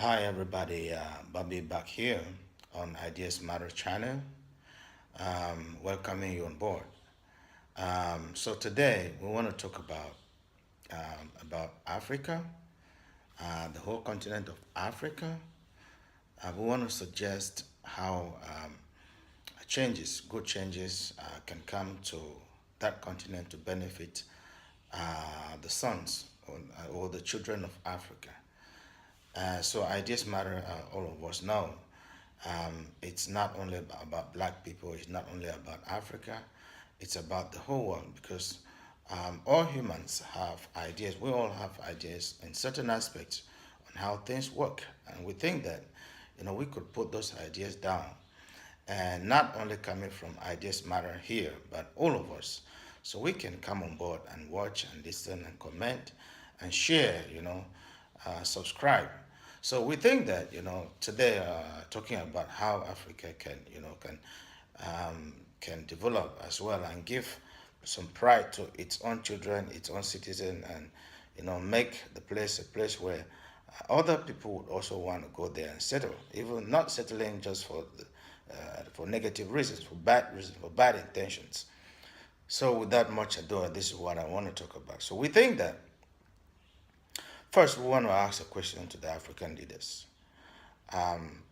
Hi everybody, Bobby back here on Ideas Matter channel, welcoming you on board. So today we want to talk about Africa, the whole continent of Africa. We want to suggest how good changes, can come to that continent to benefit the sons or the children of Africa. So ideas matter, all of us know. It's not only about black people, it's not only about Africa, it's about the whole world because all humans have ideas. We all have ideas in certain aspects on how things work. And we think that, we could put those ideas down. And not only coming from Ideas Matter here, but all of us. So we can come on board and watch and listen and comment and share, subscribe. So we think that, today talking about how Africa can develop as well and give some pride to its own children, its own citizen, and make the place a place where other people would also want to go there and settle, even not settling just for negative reasons, for bad intentions. So without much ado, this is what I want to talk about. So we think that first we want to ask a question to the African leaders. Um,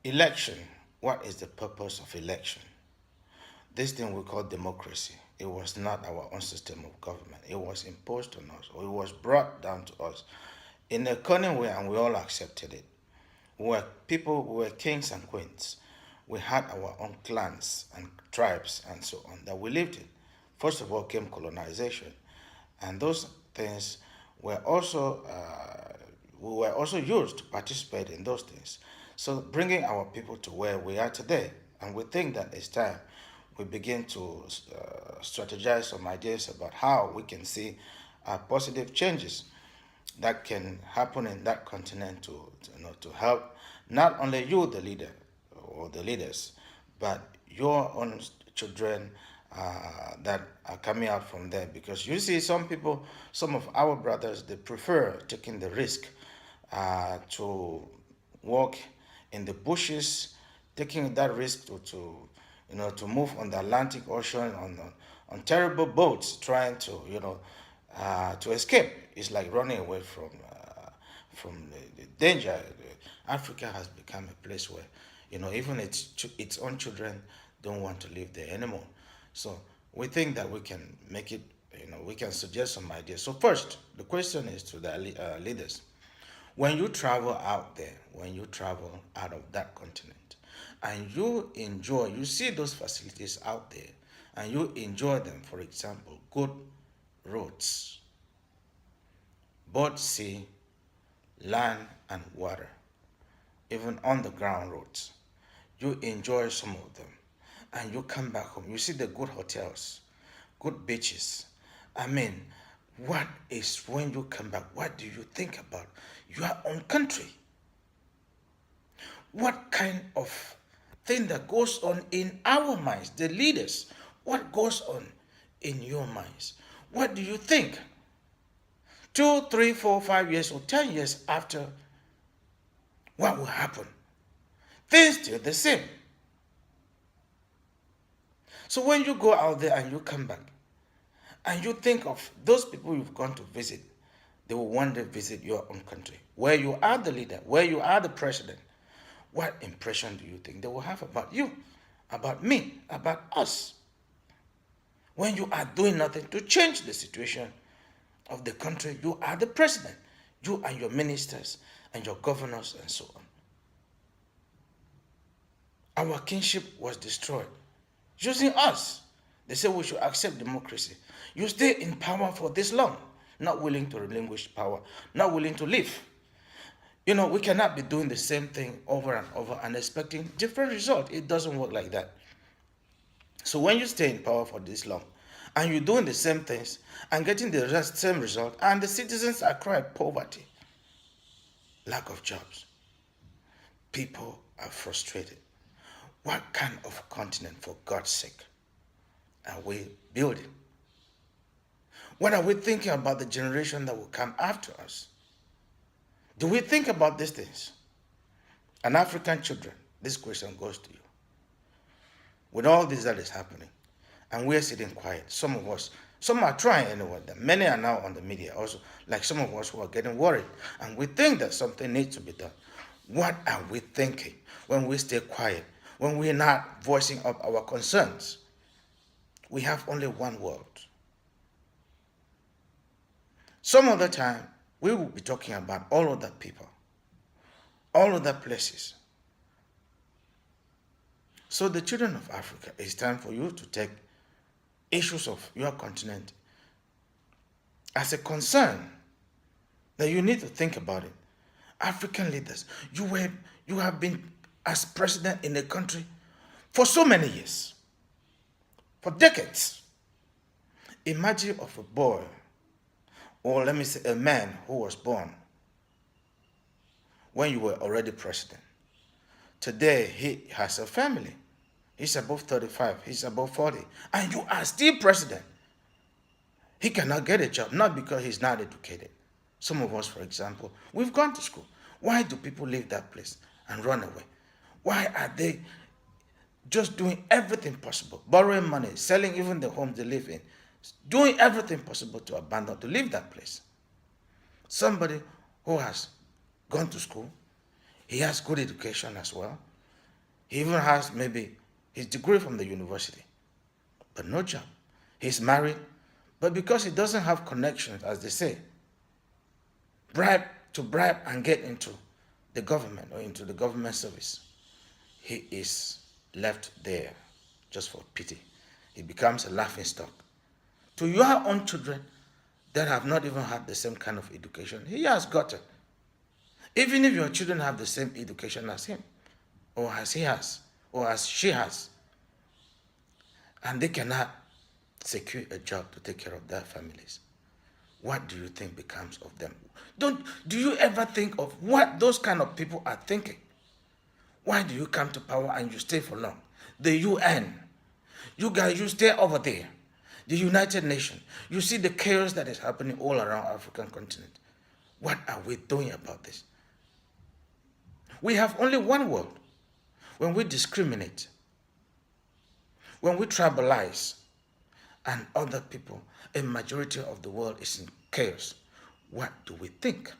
Election. What is the purpose of election? This thing we call democracy. It was not our own system of government. It was imposed on us, or it was brought down to us in a cunning way, and we all accepted it. We were kings and queens. We had our own clans and tribes and so on that we lived in. First of all came colonization, and those things were also we were also used to participate in those things. So bringing our people to where we are today, and we think that it's time we begin to strategize some ideas about how we can see positive changes that can happen in that continent to help not only you, the leader or the leaders, but your own children that are coming out from there. Because you see, some people, some of our brothers, they prefer taking the risk to walk in the bushes, taking that risk to move on the Atlantic Ocean on terrible boats, trying to escape. It's like running away from the danger. Africa has become a place where, even its own children don't want to live there anymore. So we think that we can make it. We can suggest some ideas. So first, the question is to the leaders: when you travel out there, when you travel out of that continent, and you see those facilities out there, and you enjoy them. For example, good roads, both sea, land, and water, even underground roads. You enjoy some of them, and you come back home. You see the good hotels, good beaches. I mean, what is when you come back? What do you think about your own country? What kind of thing that goes on in our minds, the leaders? What goes on in your minds? What do you think? 2, 3, 4, 5 years, or 10 years after, what will happen? Things still the same. So when you go out there and you come back, and you think of those people you've gone to visit, they will one day visit your own country, where you are the leader, where you are the president. What impression do you think they will have about you, about me, about us, when you are doing nothing to change the situation of the country? You are the president, you and your ministers and your governors and so on. Our kingship was destroyed using us. They say we should accept democracy. You stay in power for this long, not willing to relinquish power, not willing to leave. We cannot be doing the same thing over and over and expecting different results. It doesn't work like that. So when you stay in power for this long, and you're doing the same things and getting the same result, and the citizens are crying poverty, lack of jobs, people are frustrated. What kind of continent, for God's sake, are we building? What are we thinking about the generation that will come after us? Do we think about these things? And African children, this question goes to you. With all this that is happening, and we're sitting quiet, some of us, some are trying anyway, many are now on the media also, like some of us who are getting worried, and we think that something needs to be done. What are we thinking when we stay quiet, when we're not voicing up our concerns? We have only one world. Some other time, we will be talking about all other people, all other places. So the children of Africa, it's time for you to take issues of your continent as a concern that you need to think about it. African leaders, you have been as president in the country for so many years, for decades. Imagine of a boy, or let me say a man who was born when you were already president. Today, he has a family. He's above 35, he's above 40, and you are still president. He cannot get a job, not because he's not educated. Some of us, for example, we've gone to school. Why do people leave that place and run away? Why are they just doing everything possible, borrowing money, selling even the homes they live in, doing everything possible to abandon, to leave that place? Somebody who has gone to school, he has good education as well. He even has maybe his degree from the university, but no job. He's married, but because he doesn't have connections, as they say, bribe and get into the government or into the government service, he is left there just for pity. He becomes a laughing stock. To your own children that have not even had the same kind of education, he has gotten. Even if your children have the same education as him, or as he has, or as she has, and they cannot secure a job to take care of their families, what do you think becomes of them? Do you ever think of what those kind of people are thinking? Why do you come to power and you stay for long? The UN, you guys, you stay over there. The United Nations, you see the chaos that is happening all around African continent. What are we doing about this? We have only one world. When we discriminate, when we tribalize, and other people, a majority of the world is in chaos, what do we think?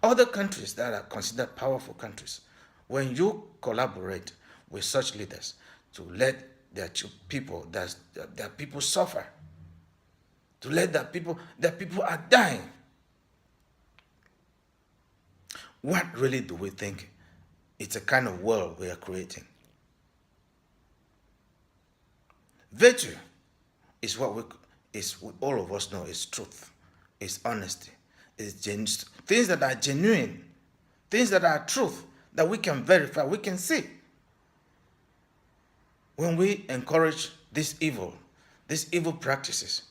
Other countries that are considered powerful countries, when you collaborate with such leaders to let their people suffer, to let their people are dying, what really do we think? It's a kind of world we are creating. Virtue is what all of us know is truth, is honesty, is things that are genuine, things that are truth, that we can verify, we can see. When we encourage these evil practices,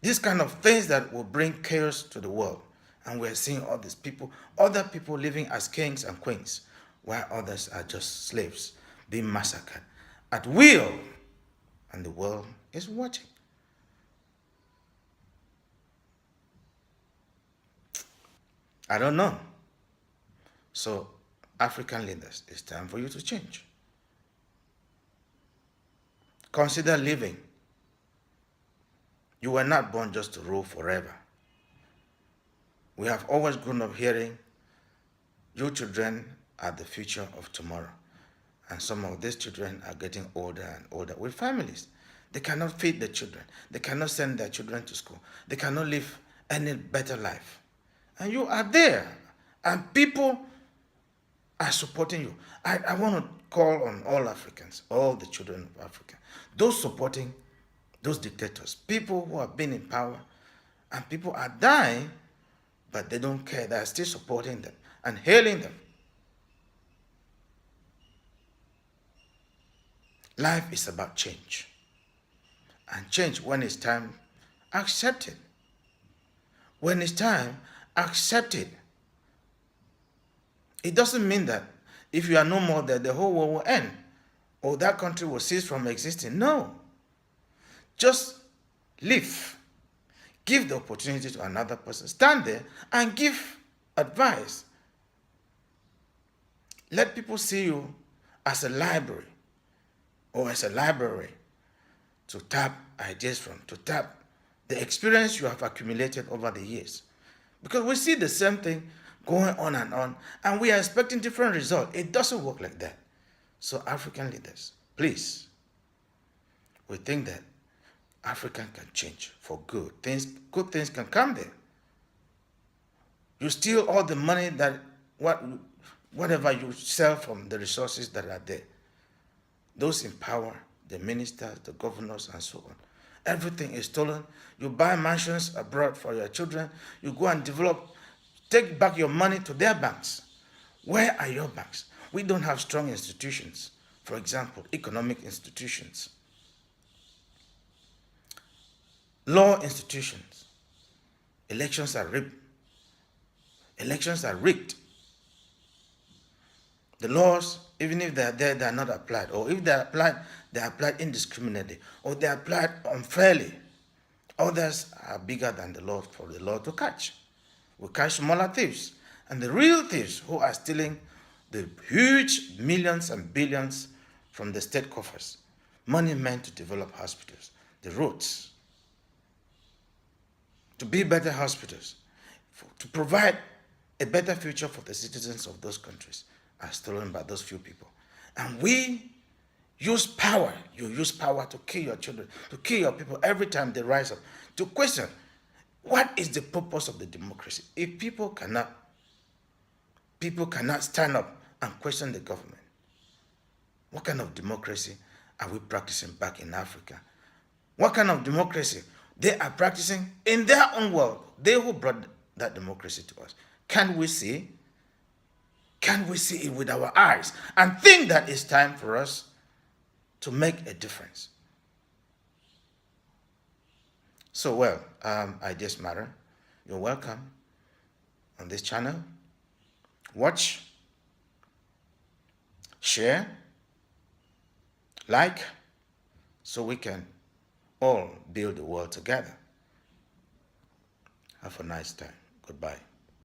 these kind of things that will bring chaos to the world, and we're seeing all these people, other people living as kings and queens, while others are just slaves, being massacred at will, and the world is watching. I don't know. So, African leaders, it's time for you to change. Consider living. You were not born just to rule forever. We have always grown up hearing, your children are the future of tomorrow. And some of these children are getting older and older with families. They cannot feed the children. They cannot send their children to school. They cannot live any better life. And you are there. And people are supporting you. I want to call on all Africans, all the children of Africa, those supporting those dictators, people who have been in power, and people are dying, but they don't care. They are still supporting them and hailing them. Life is about change. And change, when it's time, accept it. When it's time, accept it. It doesn't mean that if you are no more there, the whole world will end, or that country will cease from existing. No. Just live. Give the opportunity to another person. Stand there and give advice. Let people see you as a library or as a library to tap ideas from, to tap the experience you have accumulated over the years. Because we see the same thing going on, and we are expecting different results. It doesn't work like that. So African leaders, please, we think that Africa can change for good. Good things can come there. You steal all the money that whatever you sell from the resources that are there. Those in power, the ministers, the governors, and so on. Everything is stolen. You buy mansions abroad for your children. You go and develop, take back your money to their banks. Where are your banks? We don't have strong institutions. For example, economic institutions, law institutions. Elections are rigged. Elections are rigged. The laws, even if they are there, they are not applied. Or if they are applied indiscriminately. Or they are applied unfairly. Others are bigger than the law for the law to catch. We catch smaller thieves. And the real thieves who are stealing the huge millions and billions from the state coffers, money meant to develop hospitals, the roads, to be better hospitals, to provide a better future for the citizens of those countries, are stolen by those few people. And we use power. You use power to kill your children, to kill your people every time they rise up, to question what is the purpose of the democracy. If people cannot stand up and question the government, what kind of democracy are we practicing back in Africa? What kind of democracy they are practicing in their own world? They who brought that democracy to us. Can we see? Can we see it with our eyes and think that it's time for us to make a difference? So, well, I just matter. You're welcome on this channel. Watch, share, like, so we can all build the world together. Have a nice time. Goodbye.